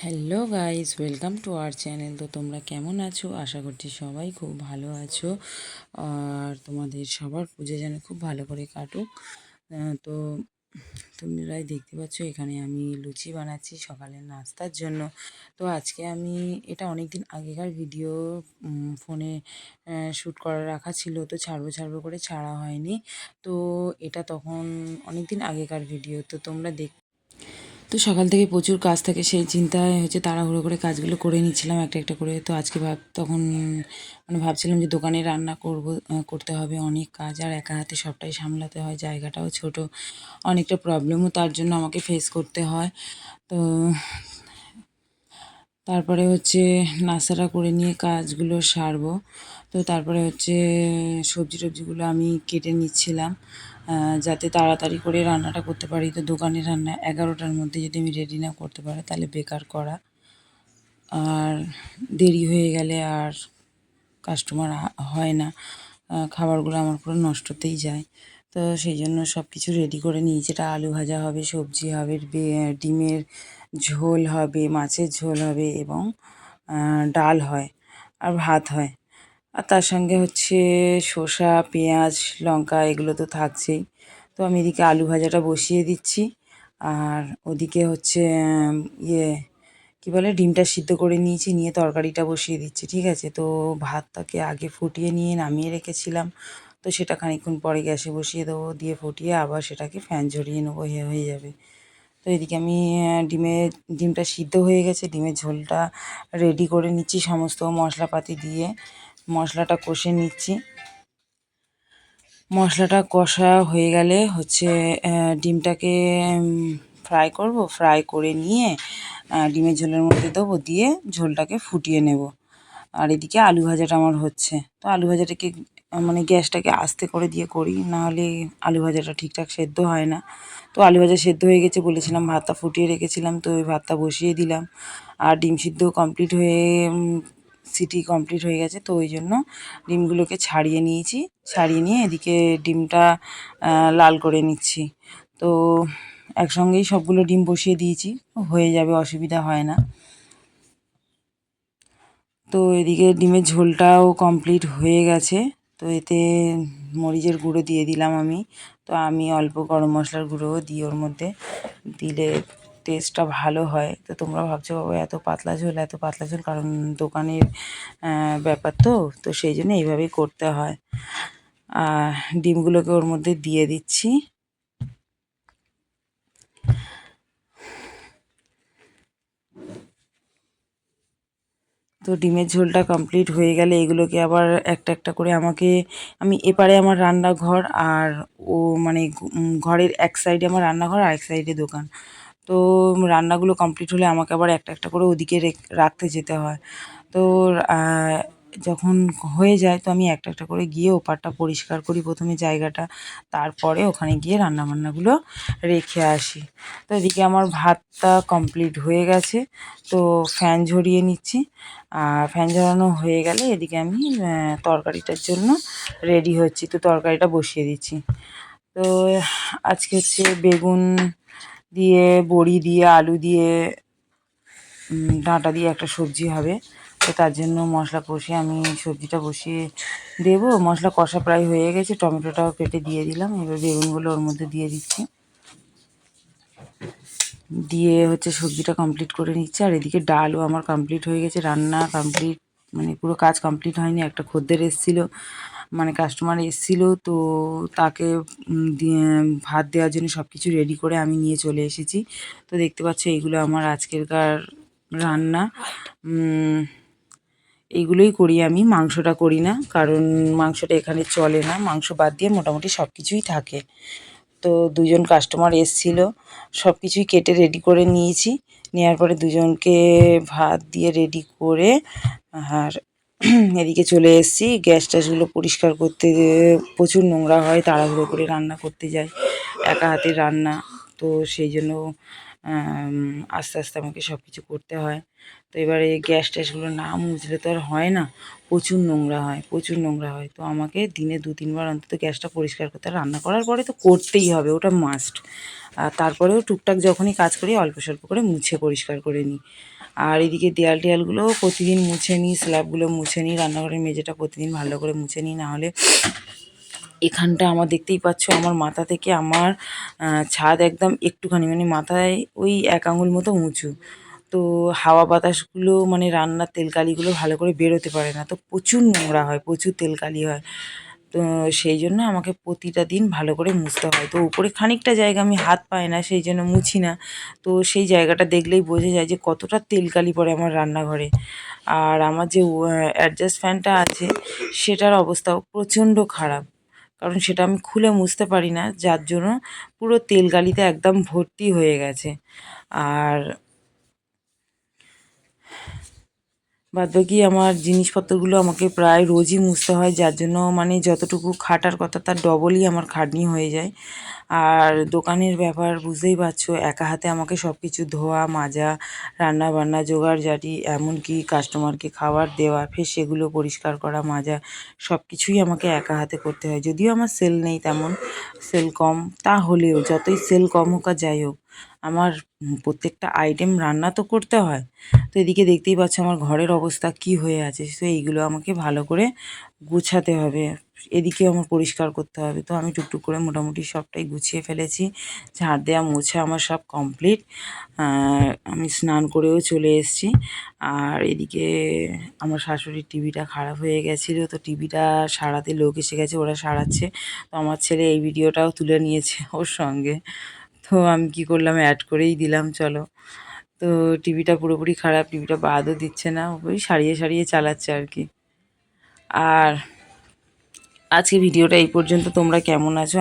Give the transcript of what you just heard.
Hello guys, welcome to our channel. তো তোমরা কেমন আছো? আশা করছি সবাই খুব ভালো আছো। আর তোমাদের সবার পুজো যেন খুব ভালো করে কাটুক। তো তোমরাই দেখতে পাচ্ছ এখানে আমি লুচি বানাচ্ছি সকালের নাস্তার জন্য। তো আজকে আমি এটা অনেক দিন আগেকার ভিডিও, ফোনে শ্যুট করা রাখা ছিল, তো ছাড়বো ছাড়বো করে ছাড়া হয়নি। তো এটা তখন অনেক দিন আগেকার ভিডিও, তো তোমরা তো সকাল থেকে প্রচুর কাজ থাকে, সেই চিন্তায় হচ্ছে তাড়াহুড়ো করে কাজগুলো করে নিচ্ছিলাম একটা একটা করে। তো আজকে তখন ভাবছিলাম যে দোকানে রান্না করব, করতে হবে অনেক কাজ, আর একা হাতে সবটাই সামলাতে হয়, জায়গাটাও ছোট, অনেকটা প্রবলেমও তার জন্য আমাকে ফেস করতে হয়। তো তারপরে হচ্ছে নাস্তাটা করে নিয়ে কাজগুলো সারবো। তো তারপরে হচ্ছে সবজি টবজিগুলো আমি কেটে নিচ্ছিলাম, যাতে তাড়াতাড়ি করে রান্নাটা করতে পারি। তো দোকানের রান্না 11টার মধ্যে যদি আমি রেডি না করতে পারি তাহলে বেকার করা, আর দেরি হয়ে গেলে আর কাস্টমার হয় না, খাবারগুলো আমার পুরো নষ্টতেই যায়। তো সেই জন্য সব কিছু রেডি করে নিয়েছি। এটা আলু ভাজা হবে, সবজি হবে, ডিমের ঝোল হবে, মাছের ঝোল হবে, এবং ডাল হয় আর ভাত হয়। আর তার সঙ্গে হচ্ছে শসা, পেঁয়াজ, লঙ্কা এগুলো তো থাকছেই। তো আমি এদিকে আলু ভাজাটা বসিয়ে দিচ্ছি, আর ওদিকে হচ্ছে ইয়ে কী বলে, ডিমটা সিদ্ধ করে নিয়েছি, নিয়ে তরকারিটা বসিয়ে দিচ্ছি। ঠিক আছে, তো ভাতটাকে আগে ফুটিয়ে নিয়ে নামিয়ে রেখেছিলাম, তো সেটা খানিকক্ষণ পরে গ্যাসে বসিয়ে দেবো, দিয়ে ফুটিয়ে আবার সেটাকে ফ্যান ঝরিয়ে নেবো, হয়ে যাবে। তো এদিকে আমি ডিমটা সিদ্ধ হয়ে গেছে, ডিমের ঝোলটা রেডি করে নিচ্ছি সমস্ত মশলাপাতি দিয়ে, মশলাটা কষে নিচ্ছি। মশলাটা কষা হয়ে গেলে হচ্ছে ডিমটাকে ফ্রাই করব, ফ্রাই করে নিয়ে ডিমের ঝোলের মধ্যে দেবো, দিয়ে ঝোলটাকে ফুটিয়ে নেব। আর এদিকে আলু ভাজাটা আমার হচ্ছে। তো আলু ভাজাটাকে গ্যাসটাকে আস্তে করে দিয়ে করি, নাহলে আলু ভাজাটা ঠিকঠাক সেদ্ধ হয় না। তো আলু ভাজা সেদ্ধ হয়ে গেছে, বলেছিলাম ভাতটা ফুটিয়ে রেখেছিলাম, তো ওই ভাতটা বসিয়ে দিলাম। আর ডিম সিদ্ধ কমপ্লিট হয়ে সিটি কমপ্লিট হয়ে গেছে, তো ওই জন্য ডিমগুলোকে ছাড়িয়ে নিয়েছি। ছাড়িয়ে নিয়ে এদিকে ডিমটা লাল করে নিচ্ছি। তো একসঙ্গেই সবগুলো ডিম বসিয়ে দিয়েছি, হয়ে যাবে, অসুবিধা হয় না। তো এদিকে ডিমের ঝোলটাও কমপ্লিট হয়ে গেছে। তো এতে মরিচের গুঁড়ো দিয়ে দিলাম আমি। তো আমি অল্প গরম মশলার গুঁড়োও দিই ওর মধ্যে, দিলে টেস্টটা ভালো হয়। তো তোমরা ভাবছো বাবা এত পাতলা ঝোল, এত পাতলা ঝোল, কারণ দোকানের ব্যাপার, তো তো সেই জন্য এইভাবেই করতে হয়। আর ডিমগুলোকে ওর মধ্যে দিয়ে দিচ্ছি। তো ডিমের ঝোলটা কমপ্লিট হয়ে গেলে এগুলোকে আবার একটা একটা করে আমি এপারে আমার রান্নাঘর, আর ও ঘরের এক সাইডে আমার রান্নাঘর, আর এক সাইডে দোকান। তো রান্নাগুলো কমপ্লিট হলে আমাকে আবার একটা একটা করে ওদিকে রাখতে যেতে হয়। তো যখন হয়ে যায়, তো আমি একটা একটা করে গিয়ে ওপারটা পরিষ্কার করি প্রথমে জায়গাটা, তারপরে ওখানে গিয়ে রান্নাবান্নাগুলো রেখে আসি। তো এদিকে আমার ভাতটা কমপ্লিট হয়ে গেছে, তো ফ্যান ঝরিয়ে নিচ্ছি। আর ফ্যান ঝরানো হয়ে গেলে এদিকে আমি তরকারিটার জন্য রেডি হচ্ছি, তো তরকারিটা বসিয়ে দিচ্ছি। তো আজকে হচ্ছে বেগুন দিয়ে, বড়ি দিয়ে, আলু দিয়ে, ডাঁটা দিয়ে একটা সবজি হবে। তো তার জন্য মশলা কষিয়ে আমি সবজিটা বসিয়ে দেবো। মশলা কষা প্রায় হয়ে গেছে, টমেটোটাও কেটে দিয়ে দিলাম, এবার বেগুনগুলো ওর মধ্যে দিয়ে দিচ্ছি, দিয়ে হচ্ছে সবজিটা কমপ্লিট করে নিচ্ছে। আর এদিকে ডালও আমার কমপ্লিট হয়ে গেছে, রান্না কমপ্লিট, পুরো কাজ কমপ্লিট হয়নি। একটা খদ্দের এসেছিলো, কাস্টমার এসেছিলো, তো তাকে দিয়ে ভাত দেওয়ার জন্য সব কিছু রেডি করে আমি নিয়ে চলে এসেছি। তো দেখতে পাচ্ছ এইগুলো আমার আজকেরকার রান্না। এইগুলোই করি আমি, মাংসটা করি না, কারণ মাংসটা এখানে চলে না। মাংস বাদ দিয়ে মোটামুটি সব কিছুই থাকে। তো দুজন কাস্টমার এসেছিলো, সব কিছুই কেটে রেডি করে নিয়েছি। নেওয়ার পরে দুজনকে ভাত দিয়ে রেডি করে, আর এদিকে চলে এসেছি গ্যাস ট্যাসগুলো পরিষ্কার করতে। প্রচুর নোংরা হয়, তাড়াহুড়ো করে রান্না করতে যাই, একা হাতে রান্না, তো সেই জন্য আস্তে আস্তে আমাকে সব কিছু করতে হয়। তো এবারে গ্যাস ট্যাসগুলো না মুছলে তো আর হয় না, প্রচুর নোংরা হয়, প্রচুর নোংরা হয়। তো আমাকে দিনে ২-৩ বার অন্তত গ্যাসটা পরিষ্কার করতে হয়। রান্না করার পরে তো করতেই হবে, ওটা মাস্ট। আর তারপরেও টুকটাক যখনই কাজ করি অল্প স্বল্প করে মুছে পরিষ্কার করে নিই। আর এদিকে দেয়াল টেয়ালগুলোও প্রতিদিন মুছে নিই, স্ল্যাবগুলো মুছে নিই, রান্নাঘরের মেঝেটা প্রতিদিন ভালো করে মুছে নিই। নাহলে এখানটা আমার দেখতেই পাচ্ছ, আমার মাথা থেকে আমার ছাদ একদম একটুখানি, মানে মাথায় ওই ১ আঙুল মতো উঁচু। তো হাওয়া বাতাসগুলো, মানে রান্নার তেলকালিগুলো ভালো করে বেরোতে পারে না। তো প্রচুর নোংরা হয়, প্রচুর তেলকালি হয়। তো সেই জন্য আমাকে প্রতিটা দিন ভালো করে মুছতে হয়। তো উপরে খানিকটা জায়গা আমি হাত পাই না, সেই জন্য মুছি না। তো সেই জায়গাটা দেখলেই বোঝা যায় যে কতটা তেলকালি পড়ে আমার রান্নাঘরে। আর আমার যে অ্যাডজাস্ট ফ্যানটা আছে, সেটার অবস্থাও প্রচণ্ড খারাপ। কারণ সেটা আমি খুলে মুছতে পারি না, যার জন্য পুরো তেলকালিতে একদম ভর্তি হয়ে গেছে। আর বাদবাকি আমার জিনিসপত্রগুলো আমাকে প্রায় রোজই মুছতে হয়, যার জন্য মানে যতটুকু খাটার কথা তার ডবলই আমার খাটনি হয়ে যায়। আর দোকানের ব্যাপার বুঝতেই পারছো, একা হাতে আমাকে সব কিছু ধোয়া, মাজা, রান্না-বান্না, জোগাড়-জাটি, এমনকি কাস্টমারকে খাবার দেওয়া, ফের সেগুলো পরিষ্কার করা, মাজা, সব কিছুই আমাকে একা হাতে করতে হয়। যদিও আমার সেল নেই তেমন, সেল কম, তাহলেও যতই সেল কম হোক আর যাই হোক, আমার প্রত্যেকটা আইটেম রান্না তো করতে হয়। তো এদিকে দেখতেই পাচ্ছ আমার ঘরের অবস্থা কি হয়ে আছে। তো এইগুলো আমাকে ভালো করে গুছাতে হবে। এদিকেও আমার পরিষ্কার করতে হবে। তো আমি টুকটুক করে মোটামুটি সবটাই গুছিয়ে ফেলেছি। ঝাড় দেওয়া, মোছা আমার সব কমপ্লিট। আমি স্নান করেও চলে এসেছি। আর এদিকে আমার শাশুড়ির টিভিটা খারাপ হয়ে গেছিলো। তো টিভিটা সারাতে লোক এসে গেছে, ওরা সারাচ্ছে। তো আমার ছেলে এই ভিডিওটাও তুলে নিয়েছে ওর সঙ্গে। তো আমি কি করলাম, অ্যাড করেই দিলাম চলো। তো টিভিটা পুরোপুরি খারাপ, টিভিটা বাদও দিচ্ছে না, ওই সারিয়ে সারিয়ে চালাচ্ছে আর কি। আর আজকে ভিডিওটা এই পর্যন্ত। তোমরা কেমন আছো?